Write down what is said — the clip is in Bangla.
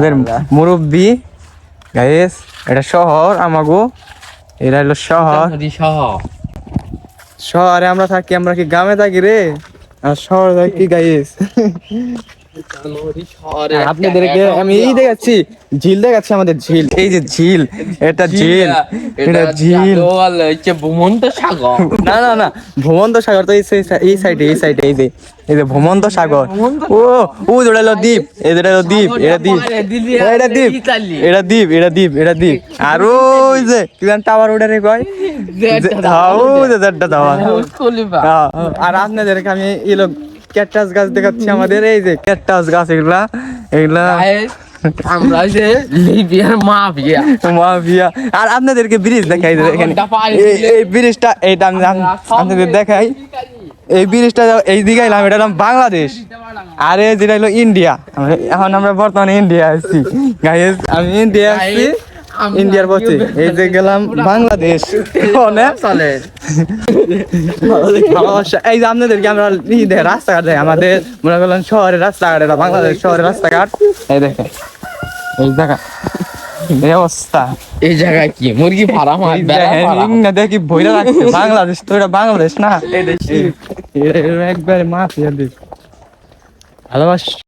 আমাদের মুরব্বি গাইস, এটা শহর আমাগো, এটা হলো শহর। শহরে আমরা থাকি, আমরা কি গ্রামে থাকি রে? আর শহরে থাকি গাইস। আপনাদেরকে আমি এই দেখাচ্ছি, ঝিল দেখাচ্ছি, আমাদের ঝিল, এই যে ঝিল, এটা ঝিল, এটা ঝিল। ভূমন্ত সাগর। না না না, ভূমন্ত সাগর তো এই সাইডে, এই সাইডে, এই যে ভূমন্ত সাগর। ও ও জোড়ালো দ্বীপ, এই জোড়ালো দ্বীপ, এটা দ্বীপ, এটা দ্বীপ, এটা দ্বীপ, এটা দ্বীপ, এটা দ্বীপ। আর ওই যে কি জান টাওয়ার ওটা রে কয়, ও যে জেডটা টাওয়ার। আর আপনাদেরকে আমি এলো ক্যাকটাস গাছ দেখাচ্ছি, আমাদের এই যে ক্যাকটাস গাছ, এগুলা এগুলা আমরা যে লিবিয়ার মাফিয়া। মাফিয়া। আর আপনাদেরকে ব্রিজ দেখাই, এখানে এই ব্রিজটা, এইটা আমি আপনাদের দেখাই। এই ব্রিজটা এই দিকে এলাম, এটার নাম বাংলাদেশ, আর এই যেটা হলো ইন্ডিয়া। এখন আমরা বর্তমানে ইন্ডিয়া আসছি গাইস, আমি ইন্ডিয়া আসছি, ইন্ডিয়ার পথে এই যে গেলাম বাংলাদেশ। এই যে আপনাদেরকে আমরা রাস্তাঘাট দেয়, আমাদের মনে করলাম শহরের রাস্তাঘাট, এটা বাংলাদেশ শহরের রাস্তাঘাট। এই দেখেন এই জায়গা, এই অবস্থা। এই জায়গায় কি মুরগি ফার্ম হয়? না দেখি ভইরা রাখছে, বাংলাদেশ তো, এটা বাংলাদেশ না, একবারে মাফিয়া দেশ। ভালোবাস